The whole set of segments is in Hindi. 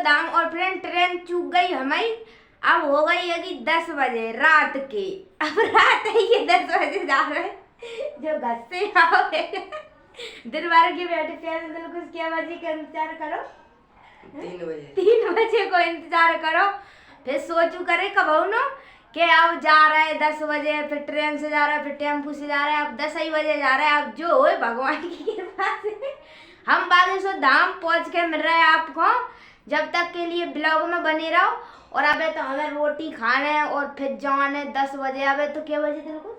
बागेश्वर धाम। और फ्रेंड ट्रेन चूक गई हमारी। अब हो गई है कि 10 बजे रात के। अब रात है ये 10 बजे जा रहे जो घर से आओगे दिन भर के बैठे थे कुछ क्या बजे का इंतजार करो 3 बजे को इंतजार करो। फिर सोचू करे कब न कि अब जा रहे हैं 10 बजे, फिर ट्रेन से जा रहे हैं, फिर टेम्पू से जा रहे हैं, अब 10 ही बजे जा रहे हैं। अब जो हो भगवान की कृपा से हम बागेश्वर धाम पहुंच के मिल रहे हैं आपको। जब तक के लिए ब्लॉग में बने रहो। और अबे तो हमें रोटी खाने है और फिर जाने 10 बजे। अबे तो क्या बजे तेरे को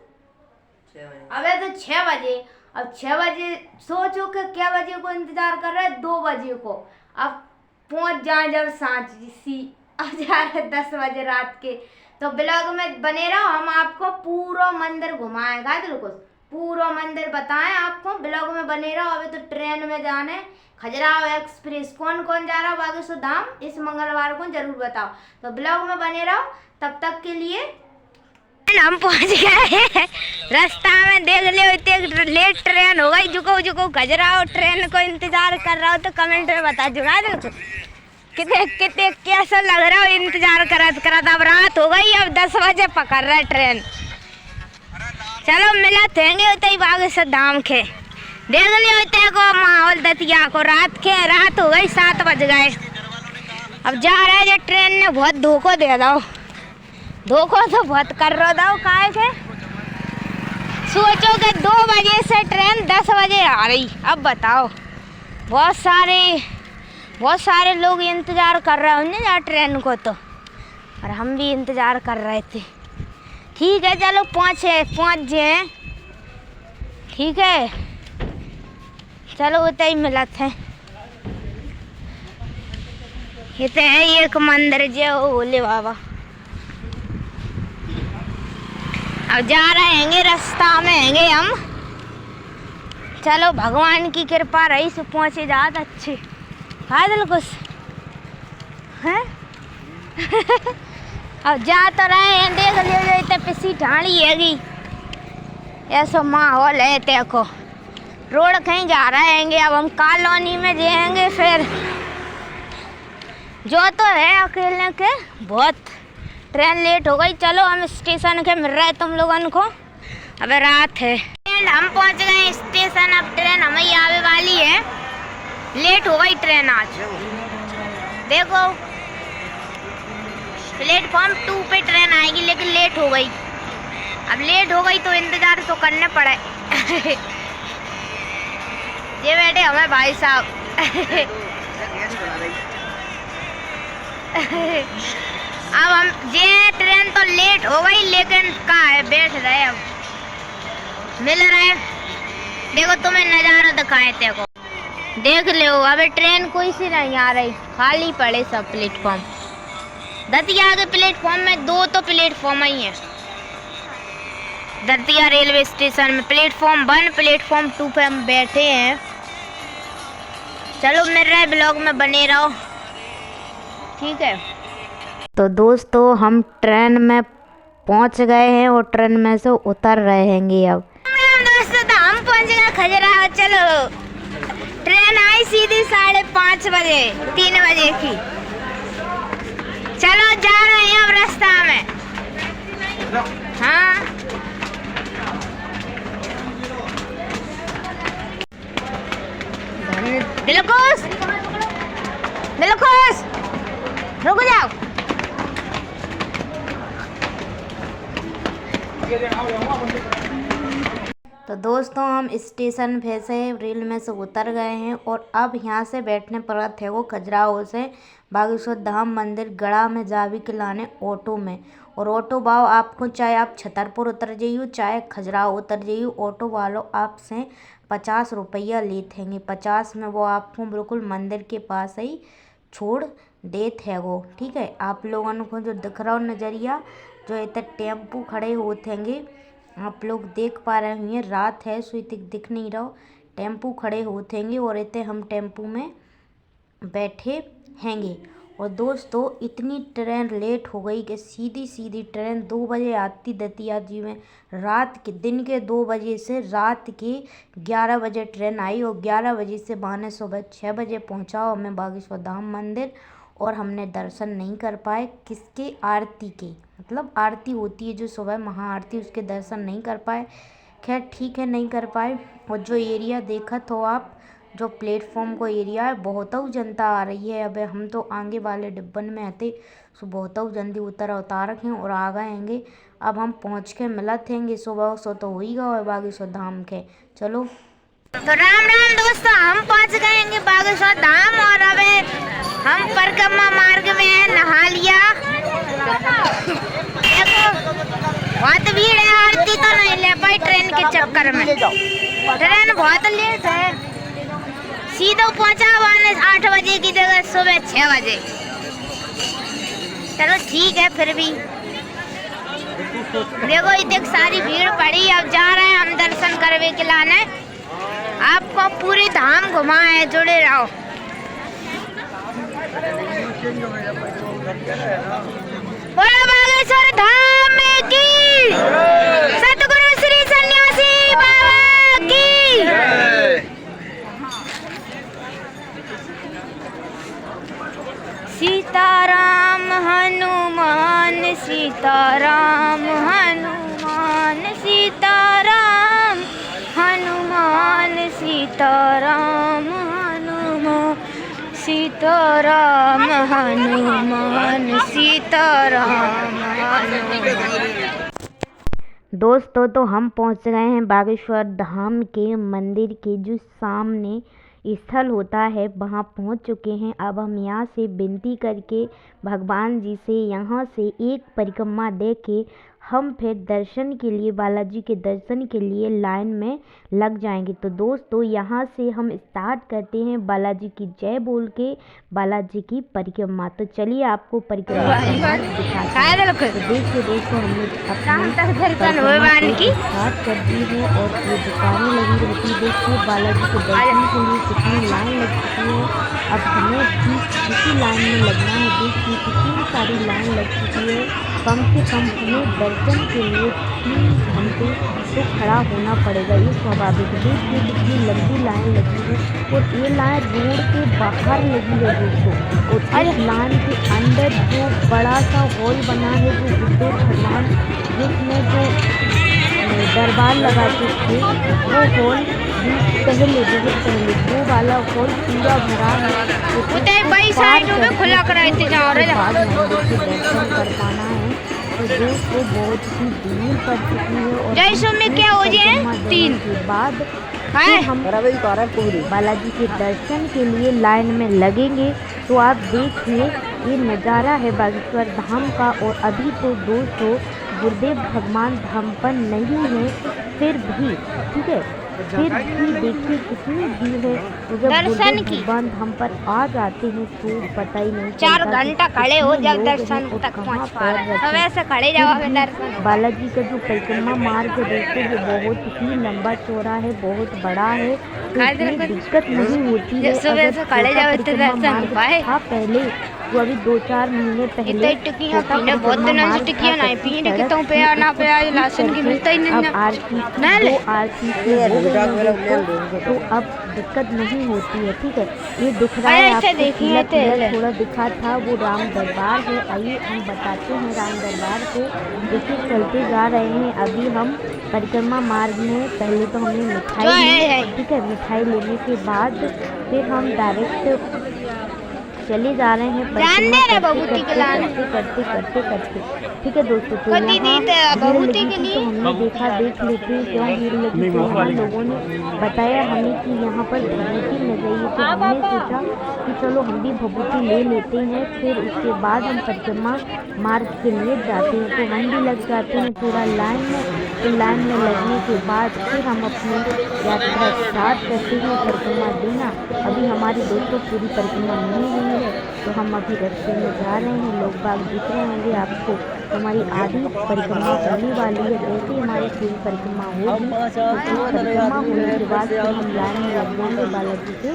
6 बजे। अबे तो 6 बजे। अब 6 बजे सोचो कि क्या बजे को इंतजार कर रहे हैं 2 बजे को। अब पहुंच जाए जब सांची अब जा रहे 10 बजे रात के। तो ब्लॉग में बने रहो, हम आपको पूरा मंदिर घुमाएगा बिल्कुल पूरा मंदिर बताएं आपको। ब्लॉग में बने रहो। अभी तो ट्रेन में जाने खजुराहो एक्सप्रेस। कौन कौन जा रहा है बागेश्वर धाम इस मंगलवार को जरूर बताओ। तो ब्लॉग में बने रहो। तब तक के लिए हम पहुंच गए रास्ता में। देख लियो इतने लेट ट्रेन हो गई। जुको खजुराहो ट्रेन को इंतजार कर रहा हो तो कमेंट में बता जुगा दो कितने कैसा लग रहा हो इंतजार करत। अब रात हो गई। अब 10 बजे पकड़ रहा है ट्रेन। चलो मिला थेंगे उतई बागेश्वर धाम के। देख लियो इतने को माहौल दतिया को रात हो गई 7 बज गए। अब जा रहे हैं ट्रेन ने बहुत धोखो दे दो। धोखो तो बहुत कर रहा दो काहे के। सोचो कि 2 बजे से ट्रेन 10 बजे आ रही। अब बताओ बहुत सारे लोग इंतजार कर रहे होंगे यार ट्रेन को। तो और हम भी इंतजार कर रहे थे। ठीक है चलो पहुँच जाए। ठीक है चलो उतना ही मिला थे। ये तो है एक मंदिर जो भोले बाबा। अब जा रहे हैं रास्ता में हैंगे हम। चलो भगवान की कृपा रही से पहुँचे जात अच्छी दिल कुछ है अब जा तो रहे हैं। देख लियो इतने पिसी ढाणी हैगी। ऐसा माहौल है देखो। रोड कहीं जा रहे हैं। अब हम कॉलोनी में जाएंगे। फिर जो तो है अकेले के बहुत ट्रेन लेट हो गई। चलो हम स्टेशन के मिल रहे हैं तुम लोगों को। अब रात है हम पहुंच गए स्टेशन। अब ट्रेन हमें आने वाली है। लेट हो गई ट्रेन आज। देखो प्लेटफॉर्म 2 पे ट्रेन आएगी लेकिन लेट हो गई। अब लेट हो गई तो इंतजार तो करने पड़े ये बैठे हमें भाई साहब अब हम ये ट्रेन तो लेट हो गई लेकिन कहाँ है बैठ रहे। अब मिल रहे। देखो तुम्हें नज़ारा दिखाए देखो। देख लो अबे ट्रेन कोई सी नहीं आ रही। खाली पड़े सब प्लेटफॉर्म। दतिया के प्लेटफॉर्म में 2 तो प्लेटफॉर्म ही है। दतिया रेलवे स्टेशन में प्लेटफॉर्म 1 प्लेटफॉर्म 2 पे हम बैठे हैं। चलो मिल रहे ब्लॉग में बने रहो। ठीक है तो दोस्तों हम ट्रेन में पहुंच गए हैं और ट्रेन में से उतर रहे हैं। अब दोस्तों तो हम पहुंच गए खजुराहो। चलो ट्रेन आई सीधी 5:30 बजे 3 बजे की। चलो जा रहे हैं अब रास्ता में। हाँ दिलखुश रुक जाओ। तो दोस्तों हम स्टेशन पे से रेल में से उतर गए हैं। और अब यहाँ से बैठने पड़ा थे वो खजुराहो से बागेश्वर धाम मंदिर गड़ा में जावी के लाने ऑटो में। और ऑटो भाव आपको चाहे आप छतरपुर उतर जाइए चाहे खजुराहो उतर जाइए ऑटो वालों आपसे 50 रुपया लेते हैं। 50 में वो आपको बिल्कुल मंदिर के पास ही छोड़ देते है वो। ठीक है आप लोगों को जो दिख रहा हो नज़रिया जो इतने टेम्पू खड़े होते हैं आप लोग देख पा रहे होंगे। रात है सो इतने दिख नहीं रहा। टेम्पू खड़े होते हैं और इतने हम टेम्पू में बैठे हैंगे। और दोस्तों इतनी ट्रेन लेट हो गई कि सीधी ट्रेन 2 बजे आती दतिया जी में। दिन के 2 बजे से रात के 11 बजे ट्रेन आई। और 11 बजे से बहाने सुबह 6 बजे पहुँचाओ हमें बागेश्वर धाम मंदिर। और हमने दर्शन नहीं कर पाए। किसके? आरती के, मतलब आरती होती है जो सुबह महाआरती, उसके दर्शन नहीं कर पाए। खैर ठीक है, नहीं कर पाए। और जो एरिया देखा तो आप, जो प्लेटफॉर्म को एरिया है, बहुत जनता आ रही है। अब हम तो आगे वाले डिब्बन में हते, सो बहुत जल्दी उतार हैं और आ गएंगे। अब हम पहुँच के मिलत हैंगे। सुबह सो तो हुई गए और बागेश्वर धाम के। चलो तो राम राम दोस्तों, हम पहुँच गएंगे बागेश्वर धाम और अब हम परिक्रमा मार्ग में है। नहा लिया, बहुत भीड़ है, आरती तो नहीं ले पाई ट्रेन के चक्कर में। ट्रेन बहुत लेट है, सीधा पहुंचा 8 बजे की जगह सुबह 6 बजे। चलो ठीक है, फिर भी देखो इतनी सारी भीड़ पड़ी। अब जा रहे हैं हम दर्शन करने के लाने। आपको पूरी धाम घुमाए, जुड़े रहो। बोलो बागेश्वर धाम की, सतगुरु श्री सन्यासी बाबा की। सीताराम हनुमान, सीताराम हनुमान, सीताराम हनुमान, सीताराम हनुमान, सीताराम हनुमान, सीताराम हनुमान। दोस्तों तो हम पहुंच गए हैं बागेश्वर धाम के मंदिर के जो सामने स्थल होता है, वहाँ पहुँच चुके हैं। अब हम यहाँ से विनती करके भगवान जी से यहाँ से एक परिक्रमा दे के हम फिर दर्शन के लिए, बालाजी के दर्शन के लिए लाइन में लग जाएंगे। तो दोस्तों यहाँ से हम स्टार्ट करते हैं बालाजी की जय बोल के बालाजी की परिक्रमा। तो चलिए आपको परिक्रमा दिखाते हैं। तो देखिए दोस्तों, हमने स्टार्ट कर दी है और ये दुकानें लगी रहती। देखिए बालाजी के दर्शन के लिए कितनी लाइन लग चुकी है। अब हमें भी इसी लाइन में लगना है। देखिए कितनी सारी लाइन लग चुकी है। कम से कम हमें दर्शन के लिए 3 घंटे तो खड़ा होना पड़ेगा, ये स्वाभाविक। देखिए कितनी लंबी लाइन लगी है और ये लाइन रोड के बाहर लगी है दोस्तों। और इस लाइन के अंदर जो बड़ा सा हॉल बना है, जो बुद्ध भगवान जिसमें जो दरबार लगाते थे, वो हॉल पहले बहुत पहले वो वाला हॉल पूरा भरा है। खुला कर दर्शन कर पाना है तो दोस्तों बहुत ही दूर पड़ चुकी है। और जैसो में क्या हो जाए 3 के बाद हम बालाजी के दर्शन के लिए लाइन में लगेंगे। तो आप देखिए ये नज़ारा है बागेश्वर धाम का। और अभी तो दोस्तों गुरुदेव भगवान धाम पर नहीं है, फिर भी ठीक है, फिर भी देखिए कितनी भीड़ है। तो जब दर्शन की भगवान धाम पर आ जाते हैं तो पता ही नहीं, 4 घंटा खड़े हो जब दर्शन तक पहुंच पा रहे हैं। तो वैसे खड़े जाओगे दर्शन। बालाजी का जो परिक्रमा मार्ग देखते हैं बहुत ही लंबा चौड़ा है, बहुत बड़ा है, तो दिक्कत नहीं होती है। सुबह खड़े जाओ तो दर्शन पाए। हाँ पहले वो अभी 2-4 महीने पहले बहुत दिनों से टिकिया नहीं पी टिकटों पे आना पे आज राशन की मिलता ही नहीं। अब आरती तो अब दिक्कत नहीं होती है, ठीक है। ये दिख रहा है आपको, थोड़ा दिखा था वो राम दरबार है। आइए हम बताते हैं राम दरबार को। देखिए चलते जा रहे हैं अभी हम परिक्रमा मार्ग में। पहले तो हमने मिठाई ली, ठीक है। मिठाई लेने के बाद फिर हम डायरेक्ट चले जा रहे हैं परिक्रमा करते ठीक है दोस्तों। तो यहाँ भीड़ लगी थी तो हमने देखा, देख लेते हैं क्यों भीड़ लगी। तो यहाँ लोगों ने बताया हमें कि यहाँ पर भभूति मिल रही है। तो हमने सोचा कि चलो हम भी भभूति ले लेते हैं, फिर उसके बाद हम परिक्रमा मार्ग के लिए जाते हैं। तो हम भी लग जाते हैं पूरा लाइन में। तो लाइन में लगने के बाद फिर हम अपनी यात्रा स्टार्ट करते हैं परिक्रमा देना। अभी हमारी दोस्तों पूरी परिक्रमा नहीं हुई है, तो हम अभी रास्ते में जा रहे हैं। लोग बाग दिख रहे होंगे आपको। हमारी आधी परिक्रमा होने वाली है। जैसे हमारी पूरी परिक्रमा होगी तो परिक्रमा होने के बाद फिर हम लाइन में लग जाएंगे बालाजी के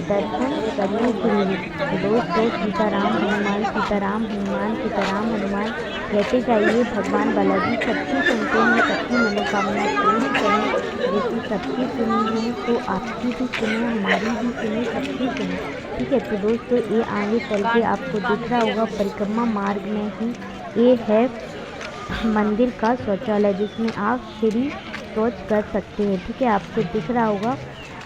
दर्शन करने के लिए। दोस्तों सीताराम हनुमान, सीताराम हनुमान, सीताराम हनुमान कहते जाइए। भगवान बालाजी सबकी सुनते हैं, सबकी मनोकामना पूरी करें। जैसे सबकी सुनी है तो आपकी भी सुने, हमारी भी सुने, सबकी सुने। ठीक है, तो दोस्तों ये आगे चल के आपको दिख रहा होगा परिक्रमा मार्ग में ही ये है मंदिर का शौचालय, जिसमें आप फ्री शौच कर सकते हैं। ठीक है, आपको दिख रहा होगा।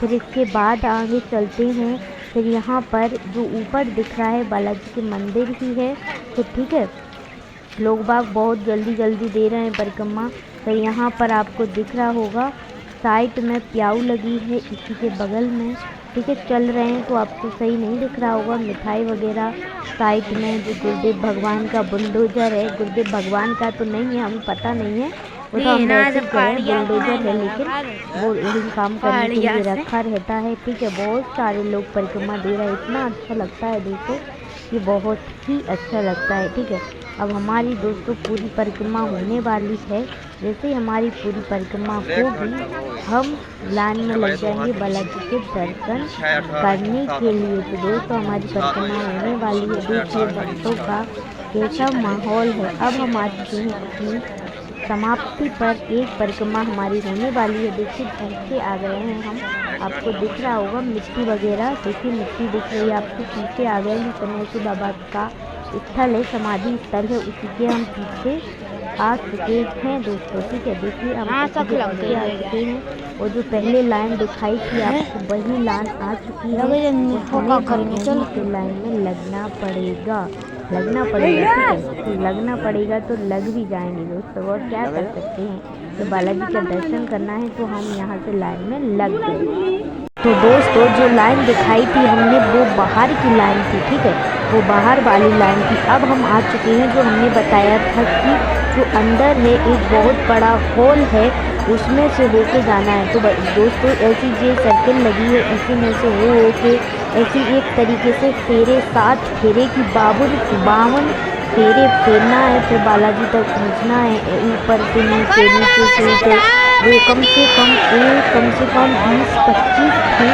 फिर इसके बाद आगे चलते हैं। फिर यहाँ पर जो ऊपर दिख रहा है बालाजी के मंदिर ही है। तो ठीक है, लोग बाग बहुत जल्दी जल्दी दे रहे हैं परिक्रमा। तो यहाँ पर आपको दिख रहा होगा साइड में प्याऊ लगी है इसी के बगल में। ठीक है, चल रहे हैं तो आपको सही नहीं दिख रहा होगा। मिठाई वगैरह साइड में जो गुरुदेव भगवान का बुलडोजर है, गुरुदेव भगवान का तो नहीं है, हमें पता नहीं है, वो तो हम वैसे बुलडोजर है, लेकिन वो यही काम करने के लिए रखा रहता है। ठीक है, बहुत सारे लोग परिक्रमा दे रहे हैं, इतना अच्छा लगता है दोस्तों, ये बहुत ही अच्छा लगता है। ठीक है, अब हमारी दोस्तों पूरी परिक्रमा होने वाली है। जैसे हमारी पूरी परिक्रमा होगी हम लाइन में लग जाएंगे बालाजी के दर्शन करने के लिए। तो दोस्तों हमारी परिक्रमा होने वाली है, देखिए भक्तों का कैसा माहौल है। अब हम आ चुके हैं अपनी समाप्ति पर, एक परिक्रमा हमारी होने वाली है। देखिए पीछे आ गए हैं हम, आपको दिख रहा होगा मिट्टी वगैरह, देखिए मिट्टी दिख रही है आपको। पीछे आ गए हैं, सन्यासी बाबा का स्थल है, समाधि स्थल है, उसी के हम पीछे आ चुके हैं दोस्तों। ठीक है, देखिए हम आ चुके हैं, और जो पहले लाइन दिखाई थी आपको वही लाइन आ चुकी है। लाइन में लगना पड़ेगा, लगना पड़ेगा। ठीक है, तो लगना पड़ेगा तो लग भी जाएंगे दोस्तों, और क्या कर सकते हैं। तो बालाजी का दर्शन करना है तो हम यहाँ से लाइन में लग गए। तो दोस्तों जो लाइन दिखाई थी हमने वो बाहर की लाइन थी। ठीक है, वो बाहर वाली लाइन थी। अब हम आ चुके हैं जो हमने बताया था कि जो अंदर है एक बहुत बड़ा हॉल है, उसमें से होके जाना है। तो दोस्तों ऐसी जो सर्किल लगी है इसी में से हो के ऐसी एक तरीके से फेरे 7 फेरे की 52 फेरे फेरना है, फिर बालाजी तक पहुंचना है। ऊपर से नीचे, नीचे से वो कम से कम 20-25 थे,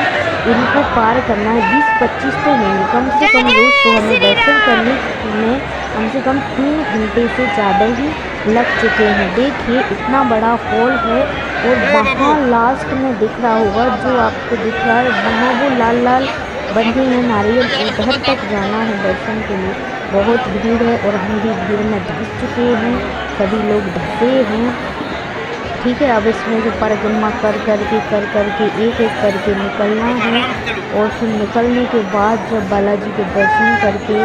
इनको पार करना है। 20-25 तो नहीं, कम से कम दोस्तों हमें दर्शन करने में कम से कम 3 घंटे से ज़्यादा ही लग चुके हैं। देखिए इतना बड़ा हॉल है, और वहाँ लास्ट में दिख रहा होगा जो आपको दिख रहा है, वहाँ वो लाल लाल बंधे हैं नारियल, उधर तक जाना है दर्शन के लिए। बहुत भीड़ है और हम भी भीड़ में धंस चुके हैं, सभी लोग धंसे हैं। ठीक है, अब इसमें जो परिक्रमा कर करके एक एक करके निकलना है, और फिर निकलने के बाद जब बालाजी के दर्शन करके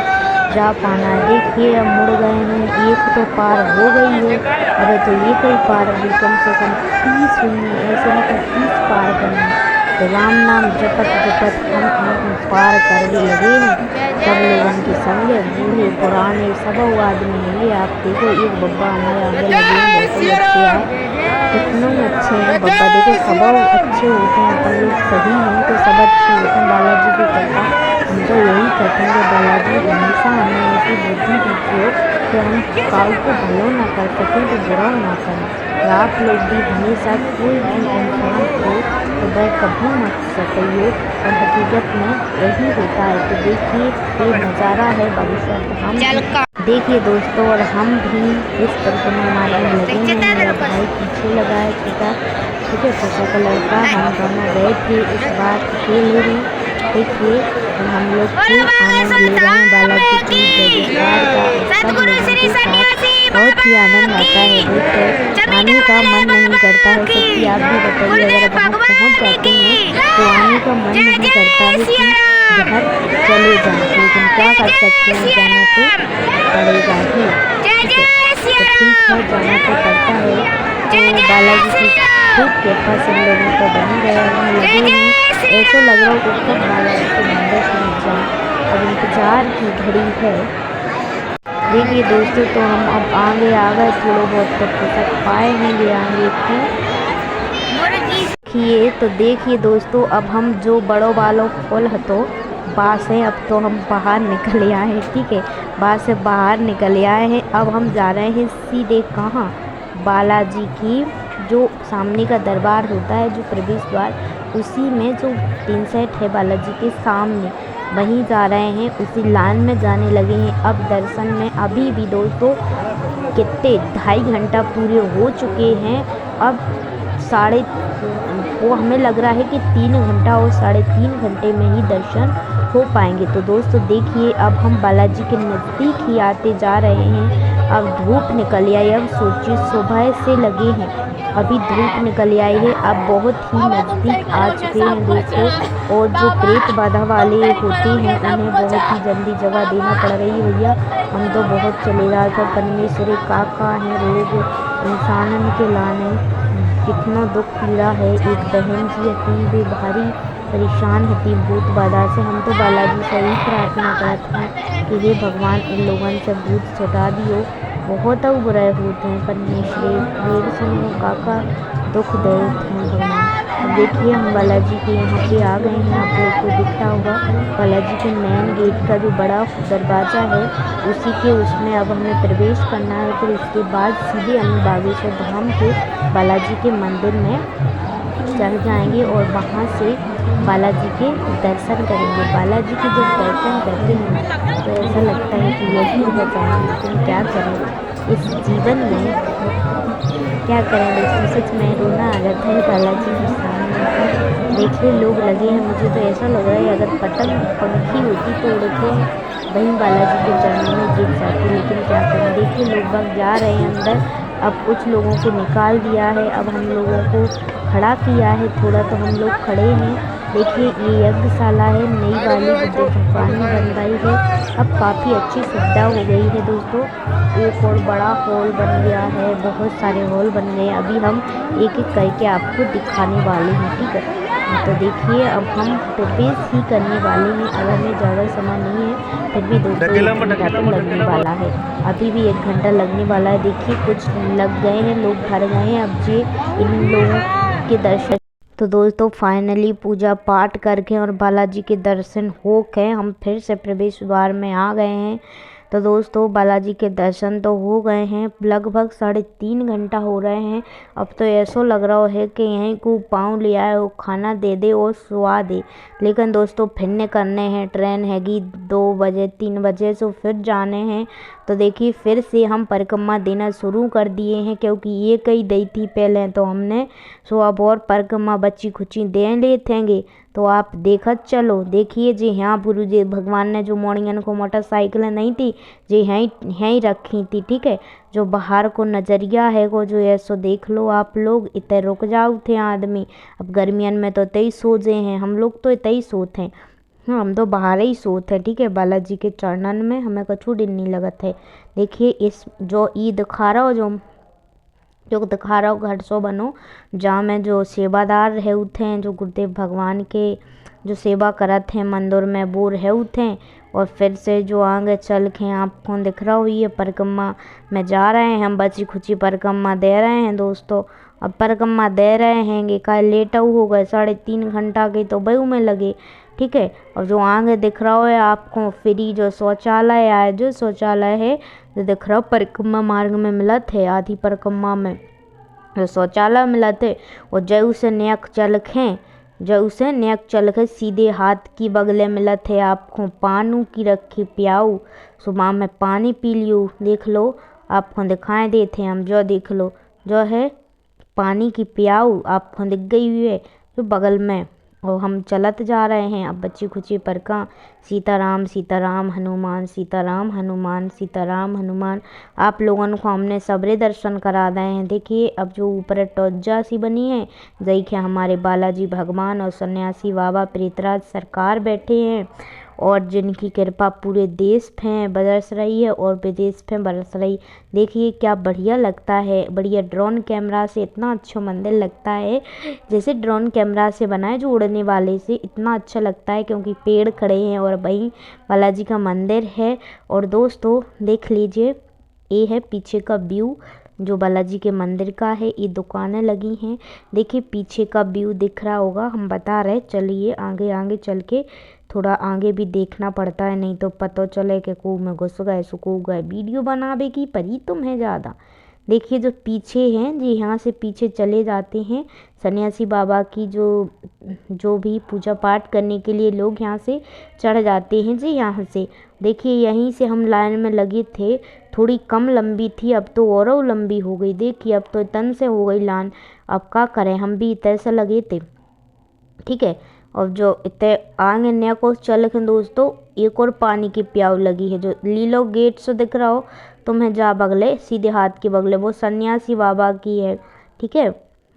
जा पाना है। देखिए अब मुड़ गए हैं, एक तो पार हो गई है, अरे तो ये कोई पार अभी कम से कम 30 हुई है, ऐसे मतलब 30 पार करना है। तो राम नाम जपत जपत हम पार कर भी लगे हैं। सब लोग उनके संगे, बूढ़े पुराने सब आदमी मिले। आप देखो एक बब्बा हमारे आगे लगे हैं, बहुत अच्छे हैं, कितने अच्छे हैं बब्बा। देखो सब अच्छे होते हैं, अपन लोग सही हैं तो सब अच्छे होते हैं। बालाजी की कृपा हम तो यही कहते हैं कि बालाजी हमेशा हमें ऐसी बुद्धि दीजिए कि हम काल को भलो ना कर सकें तो बुरा ना करें। और आप लोग भी हमेशा कोई भी इंसान को तो वह कभी मत सकिए, और हकीकत में यही होता है। तो देखिए ये नज़ारा है बागेश्वर धाम। देखिए दोस्तों, और हम भी इस परिक्रमा मार्ग में लगे हैं। मेरा भाई पीछे लगा है छोटा, ठीक है, छोटा का लड़का। हम दोनों गए थे इस बार अकेले ही। देखिए हम लोग खूब आनंद ले रहे हैं बालाजी की जयकार का। सब लोगों के साथ बहुत ही आनंद आता है दोस्तों, आने का मन नहीं करता है। सच्ची आप भी बताइए, अगर वहाँ पहुँच जाते हैं तो आने का मन नहीं करता है कि घर चले जाएं, लेकिन क्या कर सकते हैं, जाना तो पड़ेगा ही। ठीक है, तो ठीक है, जाना तो पड़ता है। तो बालाजी की खूब कृपा से हम लोगों को बन गया, हम लगे हैं, ऐसा लग रहा हो कब बालाजी के मंदिर पहुँच जाए। अब इंतजार की घड़ी है। देखिए दोस्तों, तो हम अब आगे आ गए, थोड़ा बहुत तक तक पाए हैं आगे थे। तो देखिए दोस्तों, अब हम जो बड़ों वालों खोल हतो बास है, अब तो हम बाहर निकल आए हैं। ठीक है, बास से बाहर निकल आए हैं। अब हम जा रहे हैं सीधे कहाँ, बालाजी की जो सामने का दरबार होता है, जो प्रवेश द्वार, उसी में जो 3 सेट है बालाजी के सामने, वहीं जा रहे हैं। उसी लाइन में जाने लगे हैं अब दर्शन में। अभी भी दोस्तों कितने 2.5 घंटा पूरे हो चुके हैं। अब हमें लग रहा है कि 3 घंटा और 3.5 घंटे में ही दर्शन हो पाएंगे। तो दोस्तों देखिए अब हम बालाजी के नज़दीक ही आते जा रहे हैं। अब धूप निकल आई, अब सोचिए सुबह से लगे हैं, अभी धूप निकल आई है, अब बहुत ही नज़दीक आ चुके हैं दोस्तों। और जो प्रेत बाधा वाले होते हैं उन्हें बहुत ही जल्दी जगह देना पड़ रही है। भैया हम तो बहुत चले रहा था, परमेश्वरी काका हैं रोग इंसानन के लाने, कितना दुख पीड़ा है। एक बहन जी अपनी भी भारी परेशान होती भूत बाधा से। हम तो बालाजी से ही प्रार्थना करते हैं कि हे भगवान इन लोगों से भूत छुटा दियो, बहुत बुराए होते हैं। परमेश्वरी मेरे सुनो काका दुख देते हैं भगवान। अब देखिए हम बालाजी के यहाँ पे आ गए हैं, आप लोग को दिख रहा होगा बालाजी के मेन गेट का जो बड़ा दरवाज़ा है उसी के उसमें अब हमें प्रवेश करना है। फिर इसके बाद सीधे हम बागेश्वर धाम के बालाजी के मंदिर में चढ़ जाएंगे और वहाँ से बालाजी के दर्शन करेंगे। बालाजी के जब दर्शन करते हैं तो ऐसा लगता है कि यही हो जाएंगे, लेकिन क्या करें इस जीवन में, क्या करें दोस्तों, सच में रोना आ जाता है बालाजी के सामने। देखिए लोग लगे हैं, मुझे तो ऐसा लग रहा है अगर पंखी होती तो उड़ के वहीं बालाजी के चरणों में गिर जाती, लेकिन क्या करें। देखिए लोग बाग जा रहे हैं अंदर, अब कुछ लोगों को निकाल दिया है, अब हम लोगों को खड़ा किया है थोड़ा, तो हम लोग खड़े हैं। देखिए ये यज्ञशाला है नई वाली जो भगवान ने बनवाई है, अब काफ़ी अच्छी सुविधा हो गई है दोस्तों। एक और बड़ा हॉल बन गया है, बहुत सारे हॉल बन गए हैं। अभी हम एक एक करके आपको दिखाने वाले हैं, ठीक है। तो देखिए अब हम प्रवेश ही करने वाले हैं, अब हमें ज़्यादा समय नहीं है, फिर भी दोस्तों 1 घंटा तो लगने वाला है, अभी भी 1 घंटा लगने वाला है। देखिए कुछ लग गए हैं, लोग भर गए हैं, अब जी इन लोगों के दर्शन। तो दोस्तों फाइनली पूजा पाठ करके और बालाजी के दर्शन हो गए, हम फिर से प्रवेश द्वार में आ गए हैं। तो दोस्तों बालाजी के दर्शन तो हो गए हैं, लगभग 3.5 घंटा हो रहे हैं। अब तो ऐसा लग रहा है कि यहीं को पाँव ले आए वो खाना दे दे और सुआ दे, लेकिन दोस्तों फिरने करने हैं, ट्रेन हैगी 2 बजे 3 बजे से फिर जाने हैं। तो देखिए फिर से हम परिक्रमा देना शुरू कर दिए हैं, क्योंकि ये कई दी थी पहले, तो हमने सो अब और परिक्रमा बच्ची खुची दे लेतेंगे। तो आप देखत चलो। देखिए जी हाँ गुरु जी भगवान ने जो मोड़ियन को मोटरसाइकिल नहीं थी जी यहीं रखी थी, ठीक है। जो बाहर को नज़रिया है वो जो ऐसो देख लो आप लोग, इतने रुक जाओ थे आदमी। अब गर्मियन में तो इतने सोते हैं, हम लोग तो इतने ही सोते हैं, हाँ हम तो बाहर ही सोते हैं, ठीक है। बालाजी के चरणन में हमें कछु दिन नहीं लगत है। देखिए इस जो ई दिखा रहा हो जो दिखा रहा हो घर सो बनो, जहाँ में जो सेवादार रहे उठे जो गुरुदेव भगवान के जो सेवा करत हैं मंदिर में वो रहे उठे। और फिर से जो आगे चल के आपको दिख रहा हो ये परिक्रमा में जा रहे हैं, हम बची खुची परिक्रमा दे रहे हैं दोस्तों। अब परिक्रमा दे रहे हैं का लेट हो गए, 3.5 घंटा के तो बहू में लगे, ठीक है। और जो आगे दिख रहा है आपको फ्री जो शौचालय है, जो शौचालय है जो दिख रहा हो परिक्रमा मार्ग में मिलत है, आधी परिक्रमा में जो शौचालय मिलत है। और जय से नेक चल के सीधे हाथ की बगले मिलत है आपको पानू की रखी प्याऊ, सुबह में पानी पी लियो। देख लो आपको दिखाई देते हम, जो देख लो जो है पानी की प्याऊ आपको दिख गई हुई है जो बगल में। और हम चलत जा रहे हैं अब बच्ची खुची पर का सीताराम सीताराम हनुमान सीताराम हनुमान सीताराम हनुमान। आप लोगों को हमने सबरे दर्शन करा दिए हैं। देखिए अब जो ऊपर टोज्जा सी बनी है देखिए हमारे बालाजी भगवान और सन्यासी बाबा प्रेतराज सरकार बैठे हैं, और जिनकी कृपा पूरे देश में बरस रही है और विदेश में बरस रही। देखिए क्या बढ़िया लगता है, बढ़िया ड्रोन कैमरा से इतना अच्छा मंदिर लगता है, जैसे ड्रोन कैमरा से बना है जो उड़ने वाले से, इतना अच्छा लगता है क्योंकि पेड़ खड़े हैं और वहीं बालाजी का मंदिर है। और दोस्तों देख लीजिए ये है पीछे का व्यू जो बालाजी के मंदिर का है, ये दुकानें लगी हैं। देखिए पीछे का व्यू दिख रहा होगा, हम बता रहे चलिए आगे आगे चल के थोड़ा आगे भी देखना पड़ता है, नहीं तो पता चले कि कुएं में घुस गए सुकू गए, वीडियो बनावे की परी तुम है ज़्यादा। देखिए जो पीछे हैं जी यहाँ से पीछे चले जाते हैं सन्यासी बाबा की जो भी पूजा पाठ करने के लिए लोग यहाँ से चढ़ जाते हैं जी यहाँ से। देखिए यहीं से हम लाइन में लगे थे, थोड़ी कम लंबी थी, अब तो और लंबी हो गई। देखिए अब तो तन से हो गई लान। अब क्या करें, हम भी इतने से लगे थे। ठीक है, और जो इतने आगे नया को चल के दोस्तों, एक और पानी की प्याऊ लगी है। जो लीलो गेट से दिख रहा हो तुम्हें, जा बगले सीधे हाथ के बगले, वो सन्यासी बाबा की है। ठीक है,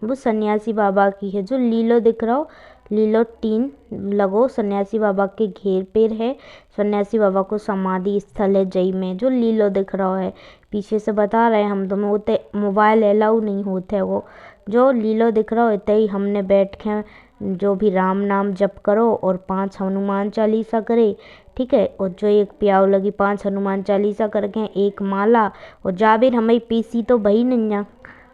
वो सन्यासी बाबा की है। जो लीलो दिख रहा हो, लीलो टीन लगो, सन्यासी बाबा के घेर पेर है। सन्यासी बाबा को समाधि स्थल है जई में, जो लीलो दिख रहा है। पीछे से बता रहे हैं हम तुम्हें, उतने मोबाइल अलाउ नहीं होते। वो जो लीलो दिख रहा हो, इतने ही हमने बैठ के जो भी राम नाम जप करो और 5 हनुमान चालीसा करे। ठीक है, और जो एक प्याऊ लगी 5 हनुमान चालीसा करके, एक माला, और जाबिर हमें पीसी तो भई नहीं।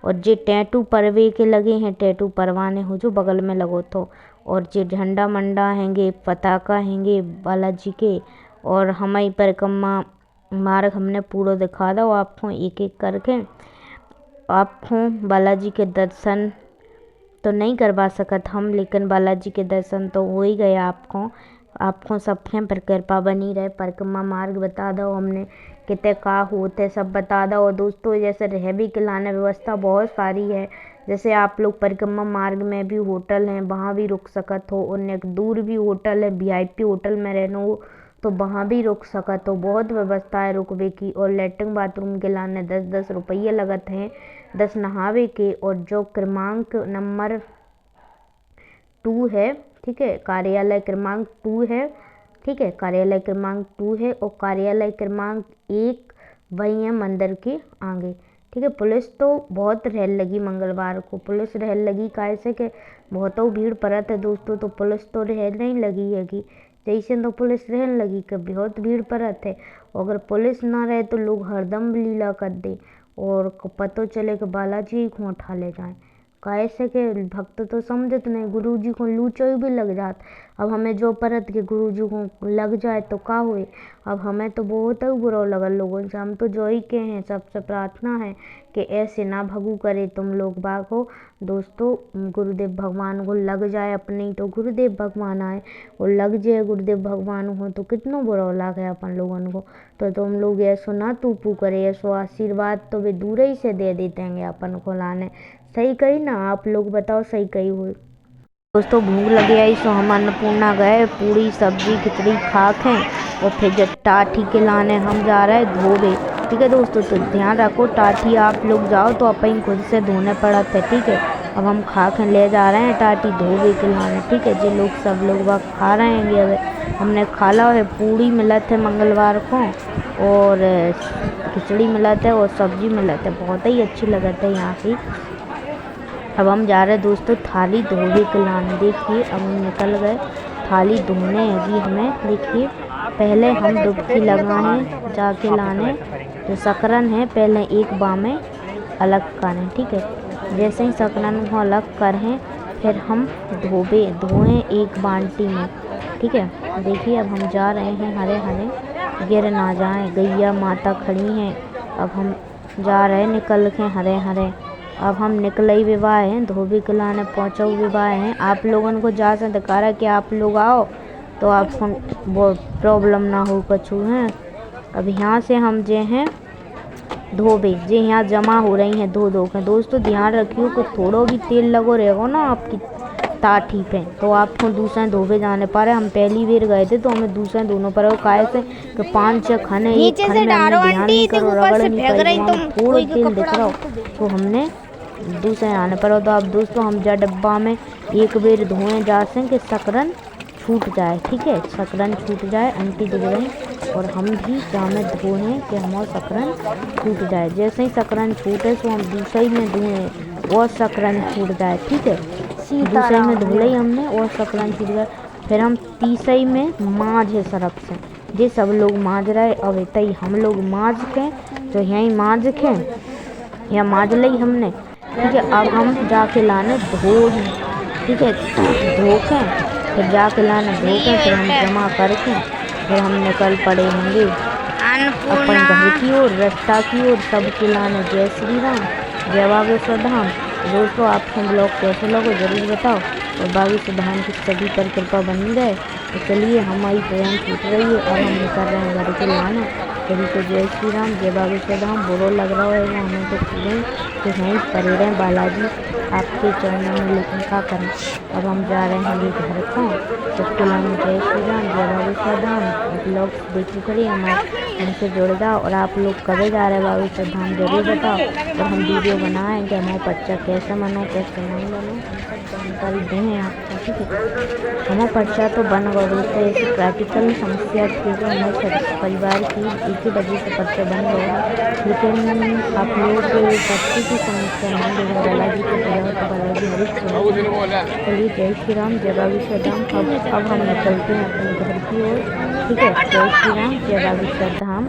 और जे टैटू परवे के लगे हैं, टैटू परवाने हो जो बगल में लगो तो। और जे झंडा मंडा हैंगे, पताका हैंगे बालाजी के। और हमारी परिक्रमा मार्ग हमने पूरा दिखा दो आपको एक एक करके। आपको बालाजी के दर्शन तो नहीं करवा सकत हम, लेकिन बालाजी के दर्शन तो हो ही गए आपको सबके पर कृपा बनी रहे। परिक्रमा मार्ग बता दो हमने, कितने का होते सब बता दो। और दोस्तों जैसे रह भी के लाने व्यवस्था बहुत सारी है। जैसे आप लोग परिक्रमा मार्ग में भी होटल हैं, वहाँ भी रुक सकत हो। और एक दूर भी होटल है, VIP होटल में रहना हो तो वहाँ भी रुक सकत हो। बहुत व्यवस्था है रुकवे की। और लेटरिन बाथरूम के लाने 10-10 रुपये लगत हैं, 10 नहावे के। और जो क्रमांक नंबर 2 है, ठीक है, कार्यालय क्रमांक 2 है। ठीक है, कार्यालय क्रमांक 2 है। और कार्यालय क्रमांक 1 वही है मंदिर के आगे। ठीक है, पुलिस तो बहुत रहने लगी मंगलवार को, पुलिस रहने लगी कैसे कि बहुत भीड़ पड़त है दोस्तों, तो पुलिस तो रहने ही लगी हैगी। जैसे तो पुलिस रहने लगी कि बहुत भीड़ पड़त है। और अगर पुलिस ना रहे तो लोग हरदम लीला कर दे और पतो चले कि बालाजी को उठा ले जाए। कैसे के भक्त तो समझत नहीं, गुरु जी को लूचो भी लग जात। अब हमें जो परत के गुरु जी को लग जाए तो का हुए। अब हमें तो बहुत बुरा लगल लोगों से। हम तो जो ही के हैं, सबसे प्रार्थना है कि ऐसे ना भगू करे तुम लोग बाग हो दोस्तों। गुरुदेव भगवान को लग जाए अपने, तो गुरुदेव भगवान आए और लग जाए गुरुदेव भगवान हो तो कितना बुरा लगे अपन लोगों को। तो तुम लोग ऐसो ना तूपू करे, ऐसो आशीर्वाद तो वे दूर ही से दे देते हैं अपन को लाने। सही कही ना, आप लोग बताओ सही कही हुई। दोस्तों भूख लगी आई सो हम अन्नपूर्णा गए, पूरी सब्जी खिचड़ी खा के और फिर जब टाठी के लाने हम जा रहे धोबे। ठीक है दोस्तों, तो ध्यान रखो टाठी आप लोग जाओ तो अपन खुद से धोने पड़त है। ठीक है, अब हम खा के ले जा रहे हैं टाठी धोबे के लाने। ठीक है, जो लोग सब लोग वह खा रहे हैं। अब हमने खा ला है, पूड़ी मिलत है मंगलवार को और खिचड़ी मिलत है और सब्जी मिलत है, बहुत ही अच्छी लगत है यहाँ की। अब हम जा रहे हैं दोस्तों थाली धोने के लाने। देखिए अब हम निकल गए थाली धोने अभी हमें। देखिए पहले हम डुबकी लगाएं जाके लाने, जो सकरन है पहले एक बामें अलग करें। ठीक है, जैसे ही सकरन को अलग करें फिर हम धोएं एक बाल्टी में। ठीक है, देखिए अब हम जा रहे हैं, हरे हरे गिर ना जाए, गैया माता खड़ी हैं। अब हम जा रहे हैं निकल के हरे हरे। अब हम निकले विवाह हैं, धोबी के लाने पहुँचो विवाह हैं। आप लोगों को जा से दिखा रहा है कि आप लोग आओ तो आपको बहुत प्रॉब्लम ना हो कछु हैं। अब यहाँ से हम जे हैं धोबे जे यहाँ जमा हो रही हैं दो के। दोस्तों ध्यान रखियो कि थोड़ो भी तेल लगो रहेगा ना आपकी टाठी पे तो आपको दूसरे धोबे जाने पर है। हम पहली बार गए थे तो हमें दूसरे दोनों पर काय से कि 5-6 खाने एक खाने में हमने ध्यान नहीं करो, रगड़ नहीं पाई, थोड़ा तेल दिख रहा हो तो हमने दूसरे आने पर। तो अब दोस्तों हम जा डब्बा में एक बार धोएं जासे कि सकरन छूट जाए। ठीक है, सकरन छूट जाए, आंटी धो रही और हम भी जामे धोएं कि हमारा सकरन छूट जाए। जैसे ही सकरन छूटे तो हम दूसरे में धोएं और सकरन छूट जाए। ठीक है, दूसरे में धोले हमने और सकरन छूट जाए। फिर हम तीसरे में माँझे सरफ से, जे सब लोग माँज रहे अब इतनी हम लोग माँज के तो यहीं माँज के या माँज ली हमने। ठीक है, अब हम जाके लाने धो। ठीक है, धो के फिर जाके लाने धो के फिर हम जमा करके फिर हम निकल पड़े होंगे अपन घर की ओर, रास्ता की ओर, सब खिलाने। जय श्री राम, जय बागेश्वर धाम। दोस्तों आपको ब्लॉग कैसे लगे जरूर बताओ और बागेश्वर धाम की सभी पर कृपा बनी रहे। तो चलिए हमारी ट्रेन छूट रही है, अब हम निकल रहे हैं घर के लाने। सभी को जय श्री राम, जय बागेश्वर धाम। बुरा लग रहा होगा हमें तो पूरे तो वहीं पड़े रहें बालाजी आपके चरणों में, लेकिन क्या करें। अब हम जा रहे हैं घर को। सबके नाम में जय श्री राम, जय बागेश्वर धाम। आप लोग देखो करिए हमारे हमसे जुड़ जाओ, और आप लोग कभी जा रहे बागेश्वर धाम जरूर बताओ, और हम वीडियो बनाएंगे हमारे पर्चा कैसे बनो कैसे नहीं बनो सब जानकारी दें आपको, ठीक है। हमारा पर्चा तो बन गया तो ऐसी प्रैक्टिकल समस्या थी जो हमारे परिवार की एक ही वजह से पर्चा बन गया, लेकिन आप लोग पर्चे की समस्या नहीं देगा बालाजी को तो बालाजी हरीश चलिए जय श्री राम, जय बागेश्वर धाम। अब हम निकलते हैं अपने घर की ओर, ठीक है। जय श्री राम, जय बागेश्वर धाम।